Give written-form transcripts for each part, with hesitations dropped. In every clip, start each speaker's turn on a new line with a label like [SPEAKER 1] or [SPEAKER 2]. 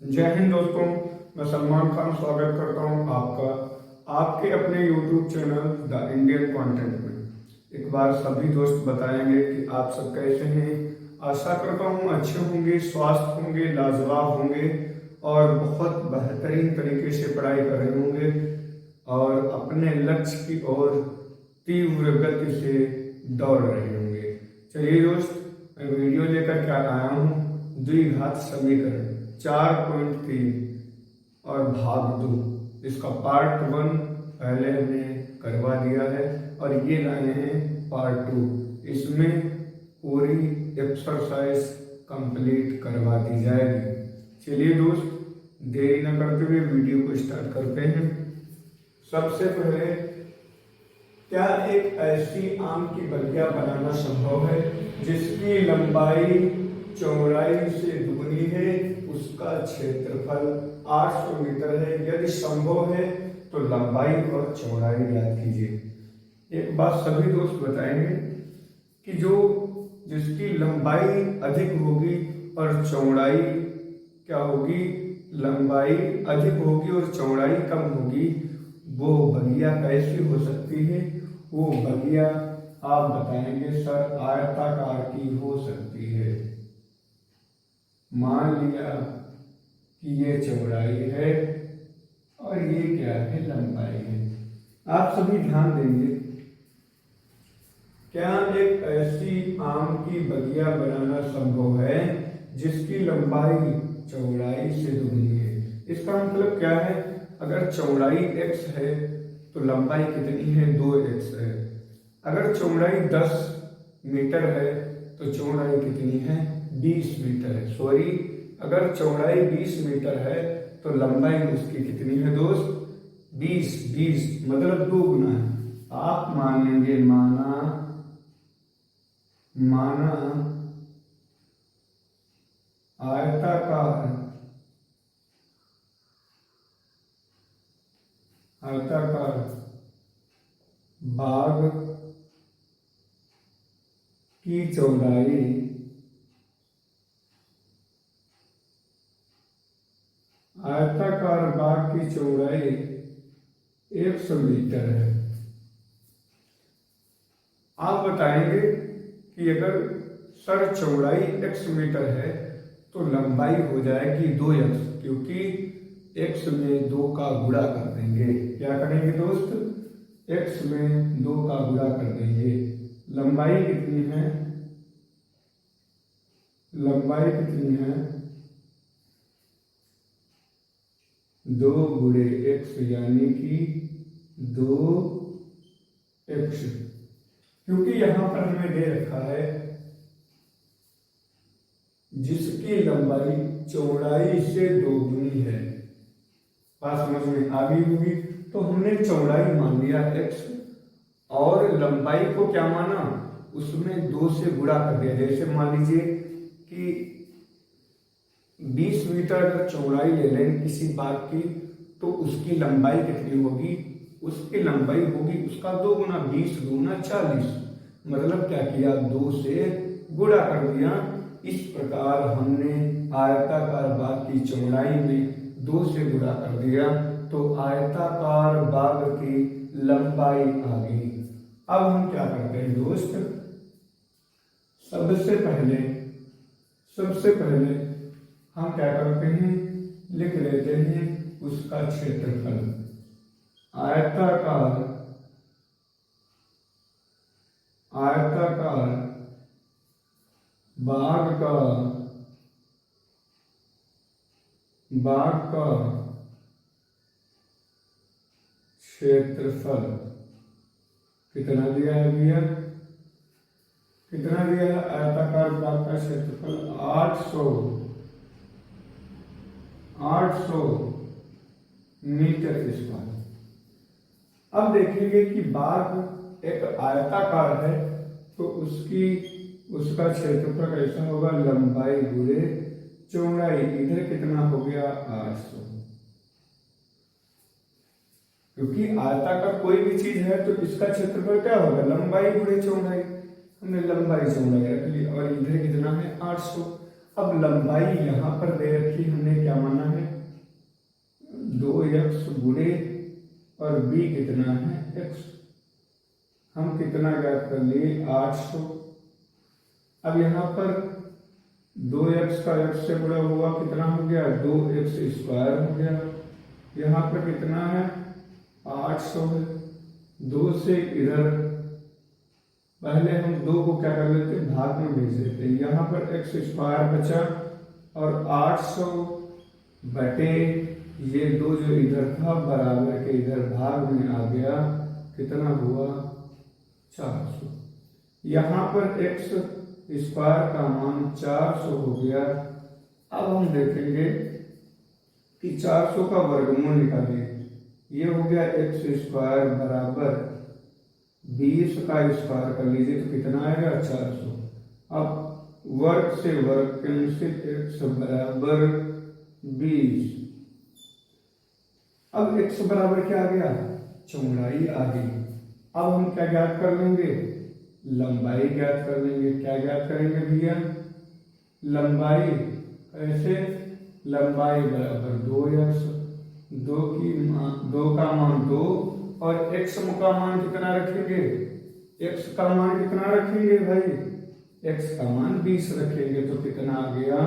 [SPEAKER 1] जय हिंद दोस्तों, मैं सलमान खान स्वागत करता हूं आपका आपके अपने YouTube channel the Indian content में। एक बार सभी दोस्त बताएंगे कि आप सब कैसे हैं। आशा करता हूं अच्छे होंगे, स्वस्थ होंगे, लाजवाब होंगे और बहुत बेहतरीन तरीके से पढ़ाई कर रहे होंगे और अपने लक्ष्य की ओर तीव्र गति से दौड़ रहे होंगे। चलिए दोस्त, मैं वीडियो लेकर क्या आया हूँ, द्विघात समीकरण 4.3 और भाग 2, इसका पार्ट 1 पहले हमने करवा दिया है और ये लाए हैं पार्ट 2। इसमें पूरी एक्सरसाइज कंप्लीट करवा दी जाएगी। चलिए दोस्त, देरी न करते हुए वीडियो को स्टार्ट करते हैं। सबसे पहले, क्या एक ऐसी आम की बगिया बनाना संभव है जिसकी लंबाई चौड़ाई से दुगनी है, उसका क्षेत्रफल 800 मीटर है। यदि संभव है तो लंबाई और चौड़ाई ज्ञात कीजिए। एक बात सभी दोस्त बताएंगे कि जिसकी लंबाई अधिक होगी और चौड़ाई क्या होगी, लंबाई अधिक होगी और चौड़ाई कम होगी, वो बगिया कैसी हो सकती है। वो बगिया आप बताएंगे सर आयताकार की हो सकती है। मान लिया कि ये चौड़ाई है और ये क्या है, लंबाई है। आप सभी ध्यान देंगे, क्या एक ऐसी आम की बगिया बनाना संभव है जिसकी लंबाई चौड़ाई से दुगनी है। इसका मतलब क्या है, अगर चौड़ाई x है तो लंबाई कितनी है, 2x है। अगर चौड़ाई 10 मीटर है तो चौड़ाई कितनी है, 20 मीटर है। सॉरी, अगर चौड़ाई 20 मीटर है तो लंबाई उसकी कितनी है दोस्त, 20 मतलब 2 गुना है। आप मान लेंगे, माना आयताकार बाग की चौड़ाई आयताकार बाग की चौड़ाई 100 मीटर है। आप बताएंगे कि अगर सर चौड़ाई x मीटर है तो लंबाई हो जाएगी 2x, क्योंकि x में 2 का गुणा कर देंगे। क्या करेंगे दोस्त, x में 2 का गुणा कर देंगे। लंबाई कितनी है, लंबाई कितनी है, 2 गुणे x यानी कि 2x, क्योंकि यहां पर हमें दे रखा है जिसकी लंबाई चौड़ाई से 2 गुनी है। बात समझ में आ गई होगी। तो हमने चौड़ाई मान लिया x और लंबाई को क्या माना, उसमें 2 से गुणा कर दिया। जैसे मान लीजिए कि 20 मीटर अगर चौड़ाई ले लें किसी बाग की, तो उसकी लंबाई कितनी होगी, उसकी लंबाई होगी उसका 2 गुना, 20 गुना 40। मतलब क्या किया, 2 से गुणा कर दिया। इस प्रकार हमने आयताकार बाग की चौड़ाई में 2 से गुणा कर दिया तो आयताकार बाग की लंबाई आ गई। अब हम क्या करते हैं दोस्त, सबसे पहले हम क्या करते हैं, लिख लेते हैं उसका क्षेत्रफल। आयताकार बाग का क्षेत्रफल कितना दिया है भैया, कितना दिया है, आयताकार बाग का क्षेत्रफल 800 मीटर स्क्वायर। अब देखेंगे कि बाग एक आयताकार है तो उसका क्षेत्रफल कैसा होगा, लंबाई गुणे चौड़ाई। इधर कितना हो गया, 800, क्योंकि आयताकार कोई भी चीज है तो इसका क्षेत्रफल क्या होगा, लंबाई गुणे चौड़ाई। हमने लंबाई चौड़ाई रख ली और इधर कितना है, 800। अब लंबाई यहाँ पर दे रखी, हमने क्या माना है, 2x गुणे और b कितना है x। हम कितना ज्ञात कर लिए 800। अब यहाँ पर 2x का x से गुणा हुआ कितना हो गया 2x स्क्वायर हो गया। यहाँ पर कितना है 800 है। 2 से इधर पहले हम 2 को क्या कर लेते हैं भाग में भेज देते हैं। यहाँ पर x स्क्वायर बचा और 800 बटे ये 2 जो इधर था बराबर के इधर भाग में आ गया। कितना हुआ 400। यहाँ पर x स्क्वायर का मान 400 हो गया। अब हम देखेंगे कि 400 का वर्गमूल निकालिए। ये हो गया x स्क्वायर बराबर 20 का स्क्वायर कर लीजिए तो कितना आएगा 400। अब वर्ग से वर्ग कैंसिल x बराबर 20। अब x बराबर क्या आ गया चौड़ाई आ गई। अब हम क्या ज्ञात कर लेंगे लंबाई ज्ञात कर लेंगे। क्या ज्ञात करेंगे भैया लंबाई। ऐसे लंबाई बराबर 2x। 2 का मान 2 और x का मान कितना रखेंगे x का मान कितना रखेंगे भाई x का मान 20 रखेंगे तो कितना आ गया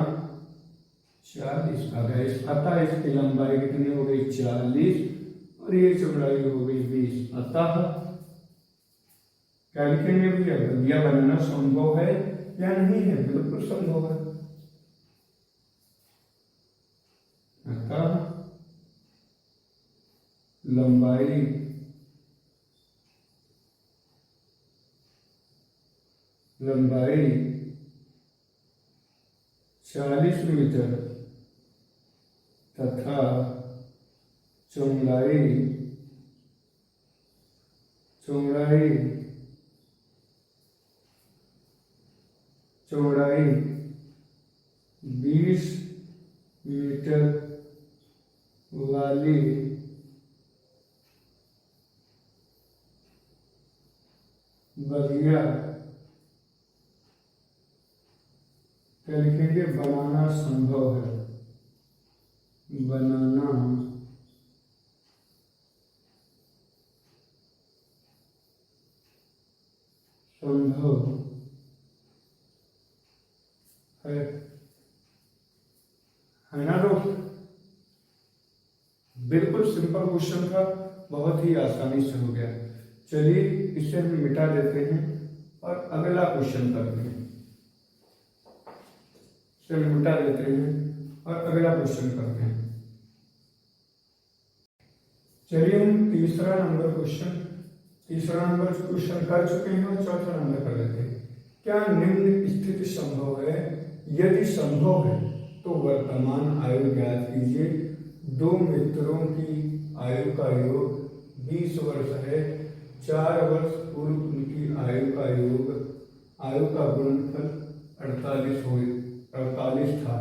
[SPEAKER 1] 40 आ गया। अतः इसकी लंबाई कितनी हो गई 40 और ये चौड़ाई हो गई 20। अतः क्या लिखेंगे भैया भैया बनाना संभव है या नहीं है बिल्कुल संभव है। अतः लंबाई लंबाई 40 मीटर तथा चौड़ाई 20 मीटर वाली बगिया क्या लिखेंगे बनाना संभव है। बनाना संभव है ना दोस्त। बिल्कुल सिंपल क्वेश्चन था बहुत ही आसानी से हो गया। चलिए इसे हम मिटा देते हैं और अगला क्वेश्चन करते हैं। इसे मिटा देते हैं और अगला क्वेश्चन करते हैं। चलिए हम तीसरा नंबर क्वेश्चन कर चुके हैं और चौथा नंबर कर लेते हैं। क्या निम्न स्थिति संभव है। यदि संभव है तो वर्तमान आयु ज्ञात कीजिए। 2 मित्रों की आयु का योग 20 वर्ष है। 4 वर्ष पूर्व उनकी आयु का गुणनफल 48 था।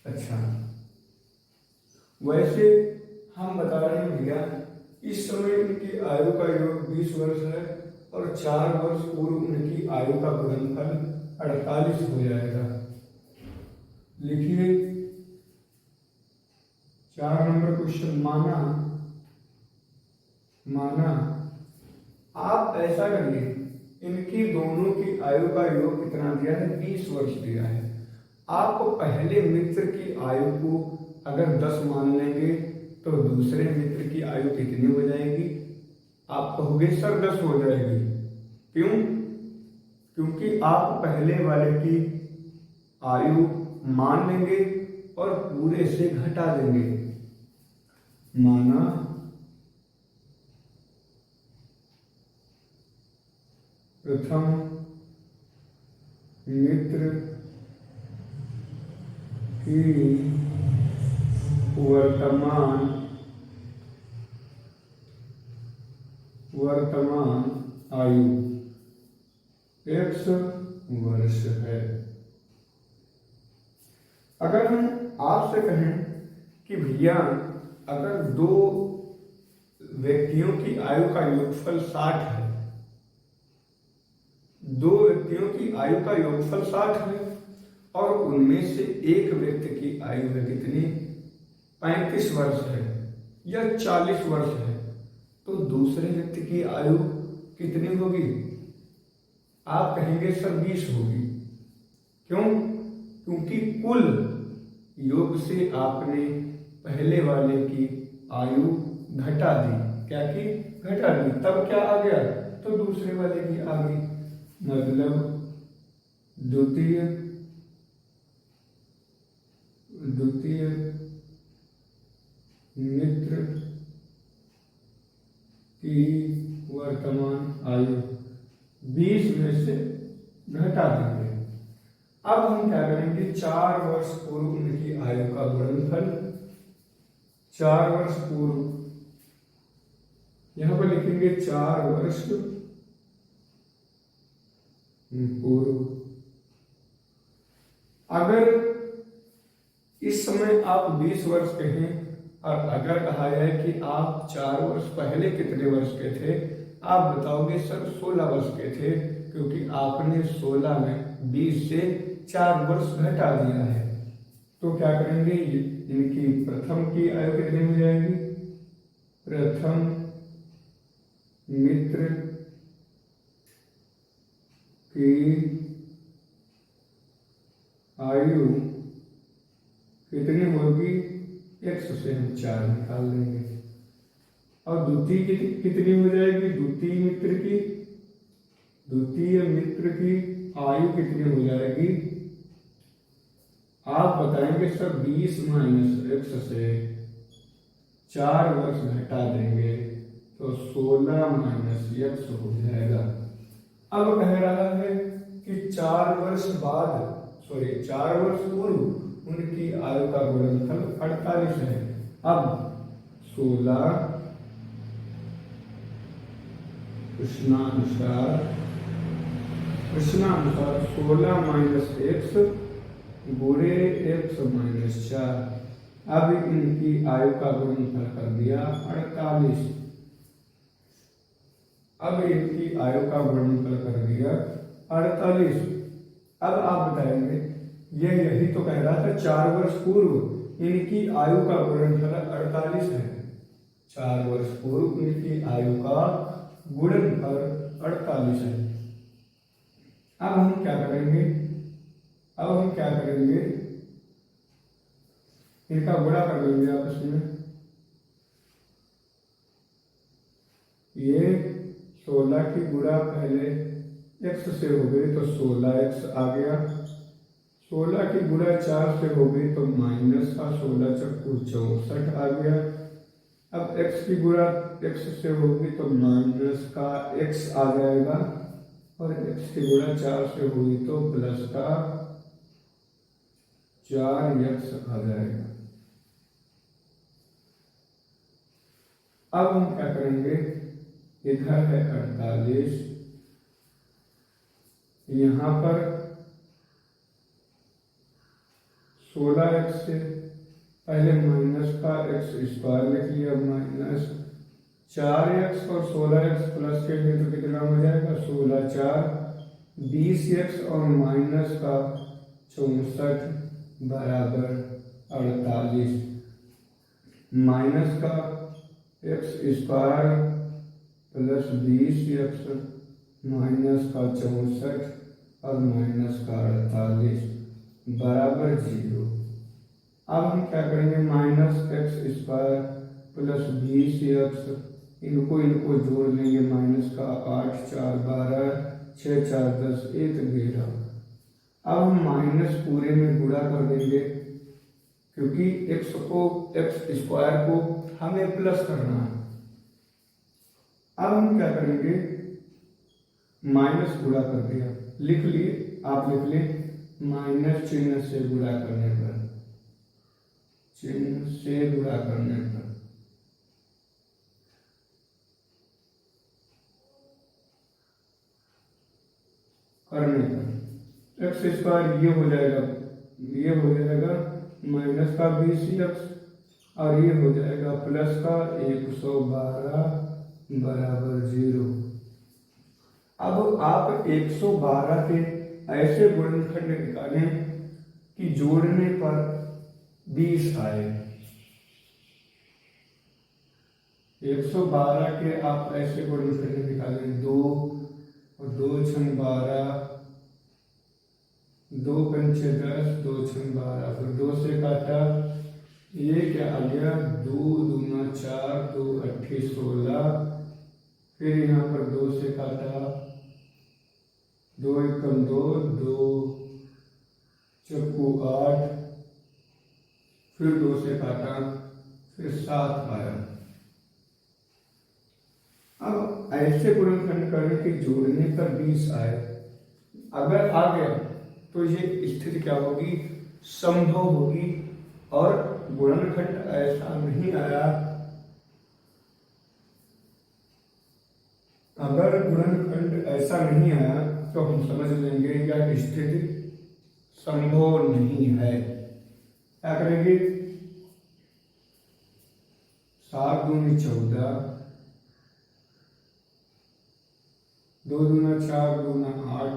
[SPEAKER 1] अच्छा वैसे हम बता रहे हैं भैया इस समय उनकी आयु का योग 20 वर्ष है और 4 वर्ष पूर्व उनकी आयु का गुणनफल 48 हो जाएगा। लिखिए 4 नंबर क्वेश्चन। माना आप ऐसा करिए इनकी दोनों की आयु का योग कितना दिया है 20 वर्ष दिया है। आप पहले मित्र की आयु को अगर 10 मान लेंगे तो दूसरे मित्र की आयु कितनी हो जाएगी। आप कहोगे सर 10 हो जाएगी। क्यों क्योंकि आप पहले वाले की आयु मान लेंगे और पूरे से घटा देंगे। माना प्रथम मित्र की वर्तमान आयु x वर्ष है। अगर हम आपसे कहें कि भैया अगर 2 व्यक्तियों की आयु का योगफल 60 है, 2 व्यक्तियों की आयु का योगफल 60 है और उनमें से एक व्यक्ति की आयु है कितनी 35 वर्ष है। या 40 वर्ष है तो दूसरे व्यक्ति की आयु कितनी होगी? आप कहेंगे सर 20 होगी। क्यों? क्योंकि कुल योग से आपने पहले वाले की आयु घटा दी। क्या की? घटा दी। तब क्या आ गया? तो दूसरे वाले की आ गई। मतलब द्वितीय मित्र की वर्तमान आयु 20 में से घटा देंगे। अब हम क्या करेंगे? 4 वर्ष पूर्व उनकी आयु का गुणनफल, 4 वर्ष पूर्व, यहां पर लिखेंगे 4 वर्ष पूर्व। अगर इस समय आप 20 वर्ष के हैं और अगर कहा जाए कि आप 4 वर्ष पहले कितने वर्ष के थे, आप बताओगे सर 16 वर्ष के थे, क्योंकि आपने 16 में 20 से 4 वर्ष घटा दिया है। तो क्या करेंगे? इनकी प्रथम की आयु कितनी हो जाएगी? प्रथम मित्र की आयु कितनी होगी? x से हम 4 निकाल देंगे। और द्वितीय कितनी हो जाएगी? द्वितीय मित्र की आयु कितनी हो जाएगी? आप बताएंगे सर 20 माइनस x से 4 वर्ष घटा देंगे तो 16 माइनस x हो जाएगा। अब कह रहा है कि 4 वर्ष पूर्व उनकी आयु का गुणनफल 48 है। अब 16 प्रश्नानुसार 16 माइनस x गुणे x माइनस 4। अब इनकी आयु का गुणनफल कर दिया 48। अब इनकी आयु का गुणनफल कर दिया 48। अब आप बताएंगे यही तो कह रहा था 4 वर्ष पूर्व इनकी आयु का गुणनफल 48 है। 4 वर्ष पूर्व इनकी आयु का गुणनफल 48 है। अब हम क्या करेंगे? इनका गुणा कर लेंगे आपस में। ये 16 की गुणा पहले x से हो गई तो 16x आ गया। 16 की गुणा 4 से हो गई तो माइनस का 16 चक्कू 64 आ गया। अब x की गुणा x से होगी तो माइनस का x आ जाएगा और x की गुणा 4 से हुई तो प्लस का 4x आ जाएगा। अब हम क्या करेंगे? इधर है 48, यहां पर 16x से पहले माइनस का x स्क्वायर लिख लिया, माइनस 4x और 16x प्लस के लिए तो कितना हो जाएगा? 16 4 20x और माइनस का 64 बराबर 48। माइनस का x square plus 20x minus का 64 और माइनस का 48 बराबर 0। अब हम क्या करेंगे? Minus x square plus 20x इनको जोड़ लेंगे। माइनस का 8 4 12 6 4 10 1 11। अब हम माइनस पूरे में गुणा कर देंगे क्योंकि x स्क्वायर को हमें प्लस करना है। अब हम क्या करेंगे? माइनस गुणा कर दिया, लिख लिए, आप लिख लें माइनस चिन्ह से गुणा करने पर, चिन्ह से गुणा करने पर एक्स स्क्वायर ये हो जाएगा माइनस का 20x और ये हो जाएगा प्लस का 112 बराबर 0। अब आप 112 के ऐसे गुणनखंड निकालें कि जोड़ने पर 20 आए। 112 के आप ऐसे गुणनखंड निकालें, 2 और 2 छंग 12, 2 पंचे 10, 2 छंग 12, फिर 2 से काटा, ये क्या आ गया, 2 दूना 4, 2 अट्ठी 16, फिर यहाँ पर 2 से काटा, 2 एकम 2, 2 चक्कू 8, फिर 2 से काटा, फिर 7 आया। अब ऐसे गुणनखंड करें कि जोड़ने पर 20 आए। अगर आ गया तो ये स्थिति क्या होगी, संभव होगी। और गुणनखंड ऐसा नहीं आया, अगर गुणनखंड ऐसा नहीं आया तो हम समझ लेंगे यह स्थिति संभव नहीं है। क्या करेंगे, 7 दूनी 14, 2 दूना 4, दूना 8,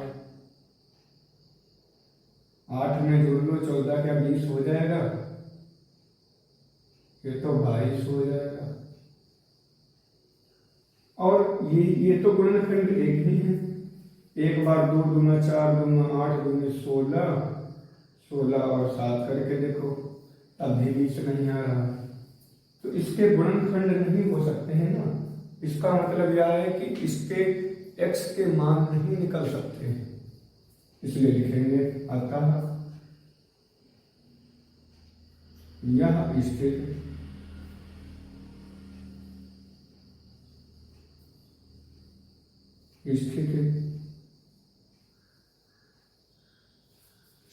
[SPEAKER 1] 8 में जोड़ लो 14, क्या 20 हो जाएगा, ये तो 22 हो जाएगा। और ये तो गुणनखंड एक ही है। एक बार 2 दूना 4, दूना 8, दूनी 16, 16 और 7 करके देखो, तब भी 20 नहीं आ रहा। तो इसके गुणनखंड नहीं हो सकते हैं ना। इसका मतलब यह है कि इसके x के मान नहीं निकल सकते हैं, इसलिए लिखेंगे अतः यह स्थिति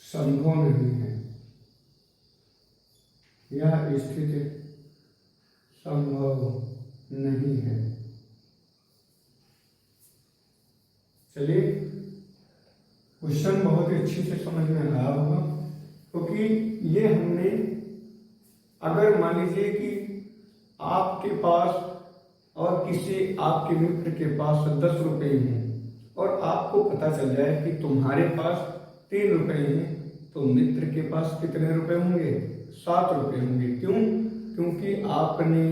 [SPEAKER 1] संभव नहीं है। यह स्थिति संभव नहीं है। चलिए, क्वेश्चन बहुत ही अच्छी से समझ में आया होगा, क्योंकि ये हमने, अगर मान लीजिए कि आपके पास और किसी आपके मित्र के पास 10 रुपये हैं और आपको पता चल जाए कि तुम्हारे पास 3 रुपये हैं, तो मित्र के पास कितने रुपए होंगे, 7 रुपये होंगे। क्यों, क्योंकि आपने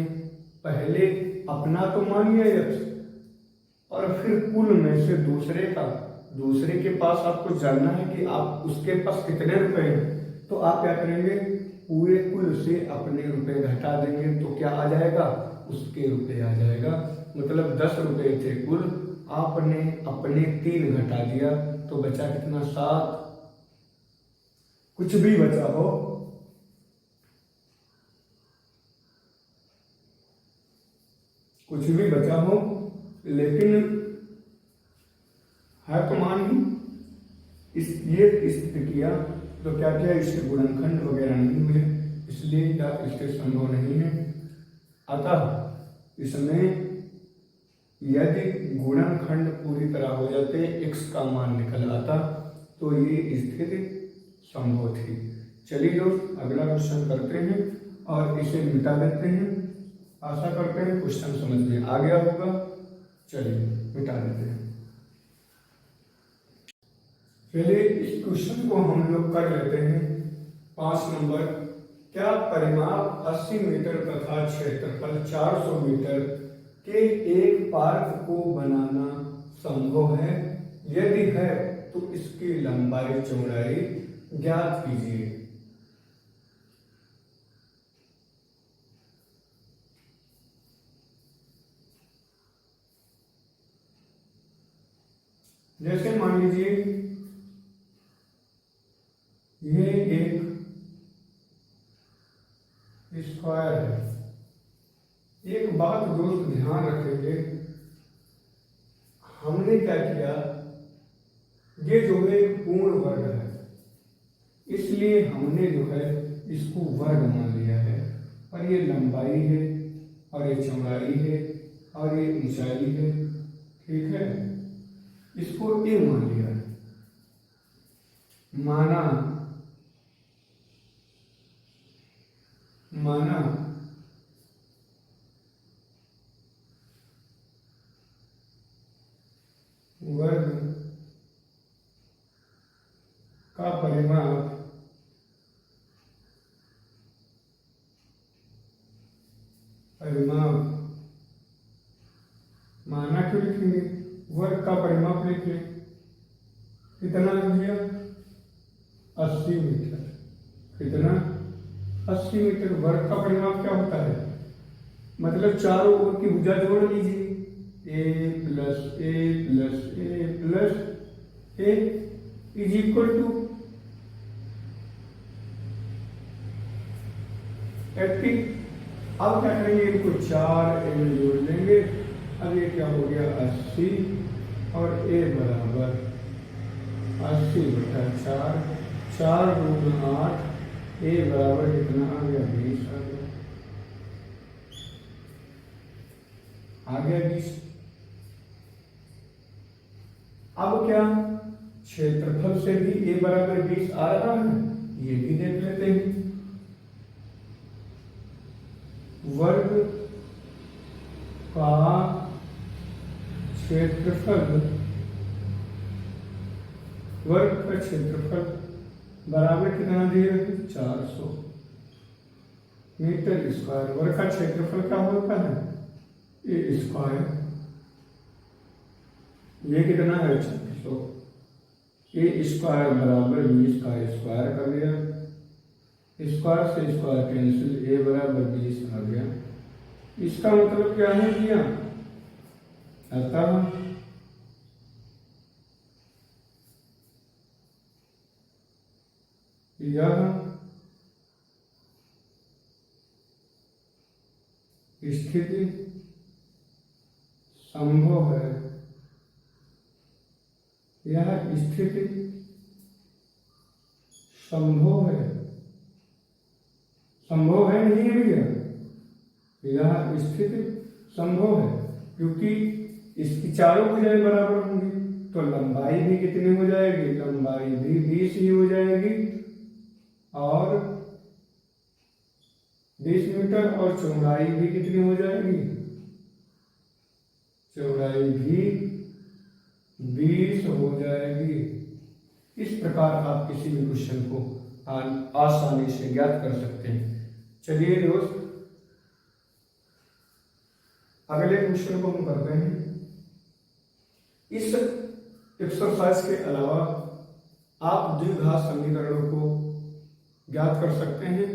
[SPEAKER 1] पहले अपना तो मान लिया यक्ष, और फिर कुल में से दूसरे के पास आपको जानना है कि आप उसके पास कितने रुपए हैं। तो आप क्या करेंगे, पूरे कुल से अपने रुपए घटा देंगे, तो क्या आ जाएगा, उसके रुपए आ जाएगा। मतलब 10 रुपये थे कुल, आपने अपने 3 घटा दिया, तो बचा कितना, 7। कुछ भी बचा हो, लेकिन है तो मान ही ये स्थिति किया, तो क्या किया, इसके गुणनखंड वगैरह नहीं हुए, इसलिए इसके संभव नहीं है। अतः इसमें यदि गुणनखंड पूरी तरह हो जाते, x का मान निकल आता, तो ये स्थिति संभव थी। चलिए दोस्त, अगला क्वेश्चन करते हैं और इसे मिटा देते हैं। आशा करते हैं क्वेश्चन समझ में आ गया होगा। चलिए मिटा देते हैं। चलिए इस क्वेश्चन को हम लोग कर लेते हैं। 5 नंबर, क्या परिमाप 80 मीटर तथा क्षेत्रफल 400 मीटर के एक पार्क को बनाना संभव है? यदि है तो इसकी लंबाई चौड़ाई ज्ञात कीजिए। जैसे मान लीजिए ये एक स्क्वायर है। एक बात दोस्त ध्यान रखेंगे, हमने क्या किया, ये जो है पूर्ण वर्ग है, इसलिए हमने जो है इसको वर्ग मान लिया है, और ये लंबाई है और ये चौड़ाई है और ये ऊंचाई है, ठीक है। इसको ए मान लिया है। माना वर्ग का परिमाप वर्ग का परिमाप लिख लें। कितना लिख दिया? 80 मीटर। कितना? 80 मीटर। वर्ग का परिमाप क्या होता है? मतलब चारों ओर की भुजा जोड़ लीजिए, A plus A plus A plus A is equal to 80। अब क्या करेंगे? इनको 4 ए में जोड़ लेंगे। अब ये क्या हो गया? 80 और ए बराबर 80/4, 4 × 8, ए बराबर कितना आ गया? 20 आ गया। आ गया 20। अब क्या? क्षेत्रफल से भी ए बराबर 20 आ रहा है, ये भी देख लेते हैं। वर्ग का क्षेत्रफल, वर्ग का क्षेत्रफल बराबर कितना दिया है? 400 मीटर स्क्वायर। वर्ग का क्षेत्रफल क्या होता है? ए स्क्वायर। ये कितना है? 400। ए स्क्वायर बराबर 20 का स्क्वायर कर दिया, स्क्वायर से स्क्वायर कैंसिल, ए बराबर 20 आ गया। इसका मतलब क्या है भैया? अतः यह स्थिति संभव है। यह स्थिति संभव है। संभव है नहीं है भैया? यह स्थिति संभव है क्योंकि इसकी चारों भुजाएं बराबर होंगी, तो लंबाई भी कितनी हो जाएगी? लंबाई भी 20 ही हो जाएगी और 20 मीटर, और चौड़ाई भी कितनी हो जाएगी? चौड़ाई भी 20 हो जाएगी। इस प्रकार आप किसी भी क्वेश्चन को आसानी से ज्ञात कर सकते हैं। चलिए दोस्त, अगले क्वेश्चन को हम करते हैं। इस एक्सरसाइज के अलावा आप द्विघात समीकरणों को ज्ञात कर सकते हैं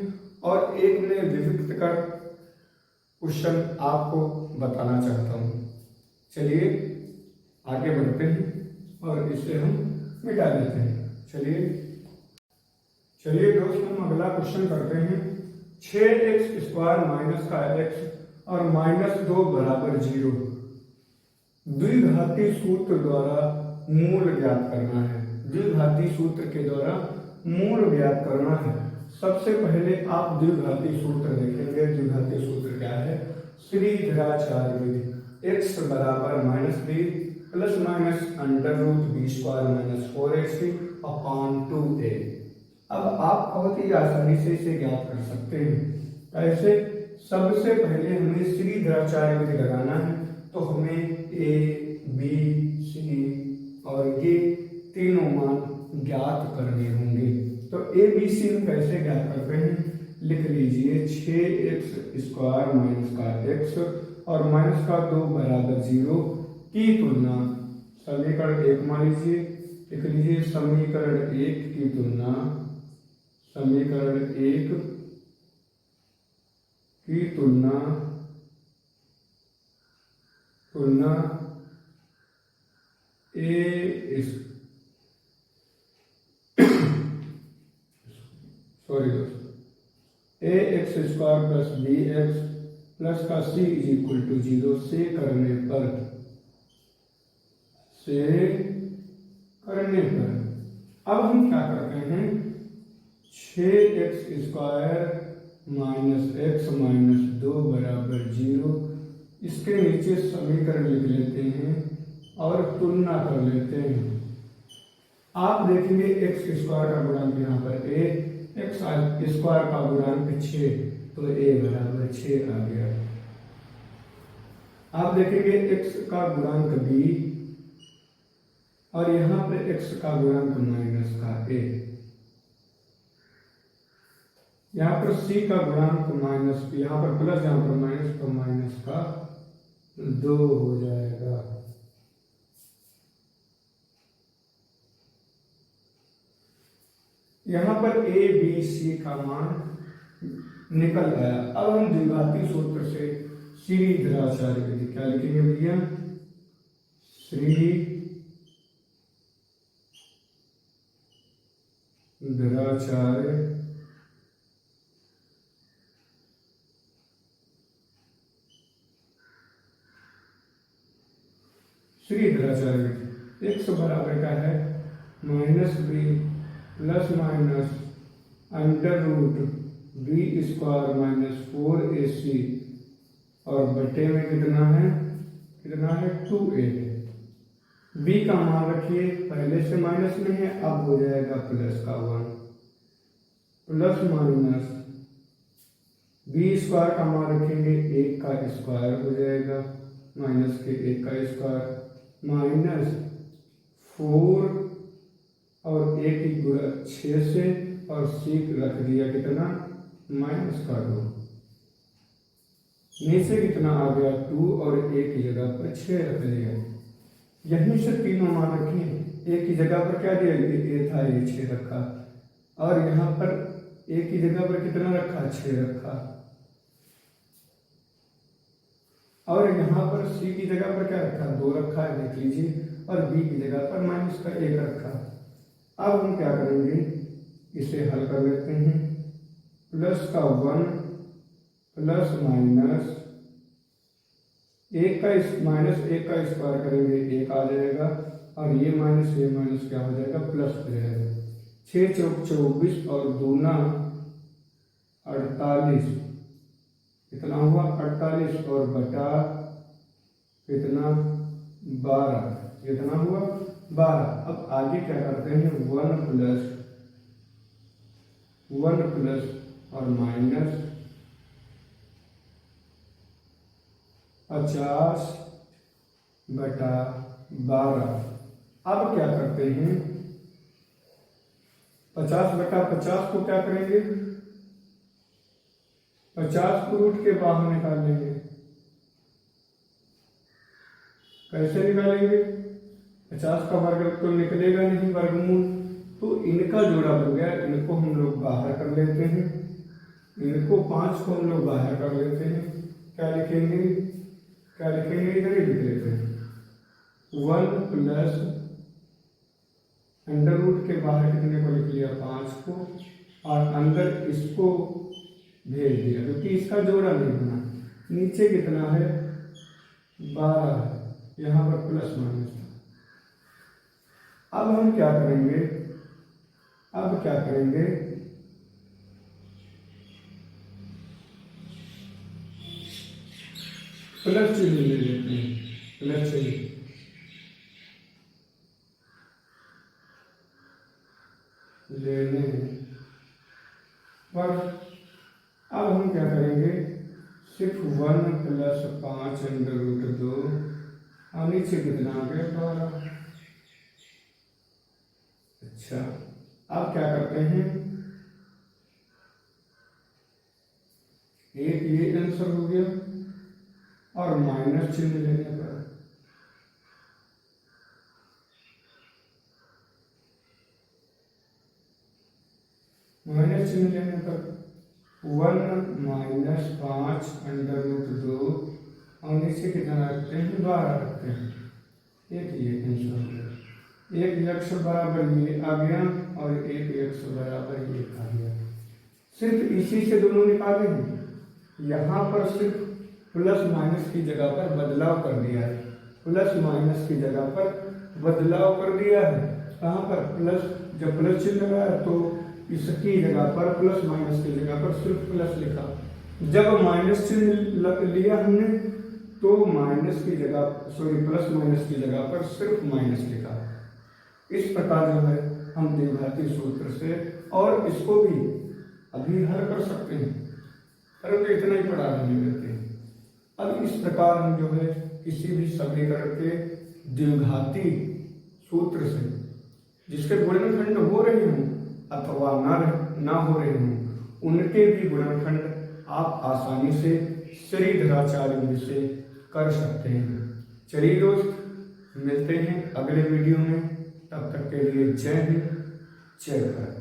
[SPEAKER 1] और एक में विभक्त कर क्वेश्चन आपको बताना चाहता हूं। चलिए आगे बढ़ते हैं और इसे हम मिटा देते हैं। चलिए दोस्त, हम अगला क्वेश्चन करते हैं। 6x² माइनस का x और -2 बराबर 0 द्विघाती सूत्र द्वारा मूल ज्ञात करना है। द्विघाती सूत्र के द्वारा मूल ज्ञात करना है। सबसे पहले आप द्विघाती सूत्र देखेंगे। द्विघाती सूत्र क्या है? श्रीधराचार्य विधि। x बराबर -b plus minus √b² - 4x/2a। अब आप बहुत ही आसानी से इसे ज्ञात कर सकते हैं। ऐसे सबसे पहले हमें श्रीधराचार्य विधि लगाना है, तो हमें a, b, c और ये तीनों मान ज्ञात करने होंगे। तो a, b, c हम कैसे ज्ञात करते हैं? लिख लीजिए 6x² माइनस का x और -2 बराबर 0 की तुलना समीकरण 1 मान लीजिए। लिख लीजिए समीकरण 1 की तुलना, समीकरण 1 की तुलना ax² प्लस bx प्लस का c = 0 से करने पर अब हम क्या करते हैं? 6x² माइनस x - 2 बराबर 0, इसके नीचे समीकरण लिख लेते हैं और तुलना कर लेते हैं। आप देखेंगे x² का गुणांक यहाँ पर a, x² का गुणांक 6, तो a बराबर 6 आ गया। आप देखेंगे x का गुणांक b और यहाँ पर x का गुणांक माइनस का a। यहाँ पर c का गुणांक माइनस, यहाँ पर प्लस, यहाँ पर माइनस, तो माइनस का 2 हो जाएगा। यहाँ पर ए बी सी का मान निकल आया। अब हम द्विघाती सूत्र से श्रीधराचार्य विधि क्या लिखेंगे भैया, श्रीधराचार्य श्रीधराचार्य विधि। x बराबर का है minus b plus minus under root b square minus 4ac और बटे में कितना है 2a। b का मान रखिए, पहले से माइनस में है, अब हो जाएगा प्लस का 1 प्लस माइनस बी स्क्वायर का मान रखेंगे 1 का स्क्वायर हो जाएगा माइनस के 1 का स्क्वायर माइनस 4 और 1 की गुणा 6 से और सीख रख दिया कितना माइनस का 2। नीचे कितना आ गया 2 और 1 की जगह पर 6 रख लिया। यहीं से तीनों मान रखिए, 1 की जगह पर क्या दिया, ये था, ये 6 रखा और यहाँ पर 1 की जगह पर कितना रखा 6 रखा और यहाँ पर सी की जगह पर क्या रखा 2 रखा है देख लीजिए और बी की जगह पर माइनस का 1 रखा। अब हम क्या करेंगे, इसे हल कर लेते हैं। प्लस का 1 प्लस माइनस 1 का स्क्वायर करेंगे 1 आ जाएगा और ये माइनस क्या हो जाएगा प्लस हो जाएगा। 6 चौक 24 और दूना 48 कितना हुआ 48 और बटा कितना 12 कितना हुआ 12। अब आगे क्या करते हैं 1 प्लस और माइनस 50 बटा 12। अब क्या करते हैं 50 बटा 50 को क्या करेंगे 50 को रूट के बाहर निकालेंगे। कैसे निकालेंगे 50 का वर्ग तो निकलेगा नहीं वर्गमूल, तो इनका जोड़ा बन गया, इनको हम लोग बाहर कर लेते हैं, इनको 5 को हम लोग बाहर कर लेते हैं। क्या लिखेंगे इधर ही लिख लेते हैं 1 प्लस अंडर रूट के बाहर कितने को लिख लिया 5 को और अंदर इसको भेज दिया क्योंकि इसका जोड़ा नहीं बना। नीचे कितना है 12 है, यहाँ पर प्लस माइनस था। अब हम क्या करेंगे प्लस चिन्ह ले लेते हैं, प्लस चिन्ह लेने पर अब हम क्या करेंगे सिर्फ 1 प्लस 5 अंडर रूट 2 और नीचे कितना आ गया 12। अच्छा अब क्या करते हैं एक ये आंसर हो गया और माइनस चिन्ह लेने पर माइनस चिन्ह लेने पर 1 माइनस 5 अंडर रूट 2 और नीचे कितना रखते हैं 12 रखते हैं। एक ये आंसर हो गया, एक यक्ष बराबर ये आ गया और एक यक्ष बराबर ये आ गया। सिर्फ इसी से दोनों निकाले हैं। यहाँ पर सिर्फ प्लस माइनस की जगह पर बदलाव कर दिया है, प्लस माइनस की जगह पर बदलाव कर दिया है। कहाँ पर प्लस, जब प्लस चिन्ह लगा है तो इसकी जगह पर प्लस माइनस की जगह पर सिर्फ प्लस लिखा। जब माइनस चिन्ह लिया हमने तो माइनस की जगह प्लस माइनस की जगह पर सिर्फ माइनस लिखा। इस प्रकार जो है हम द्विघाती सूत्र से और इसको भी अभी हल कर सकते हैं, परंतु इतना ही पढ़ा नहीं लेते हैं। अब इस प्रकार हम जो है किसी भी समीकरण के द्विघाती सूत्र से जिसके गुणनखंड हो रहे हों अथवा ना हो रहे हों उनके भी गुणनखंड आप आसानी से श्रीधराचार्य विधि से कर सकते हैं। चलिए दोस्त मिलते हैं अगले वीडियो में, तब तक के लिए जय हिंद जय भारत।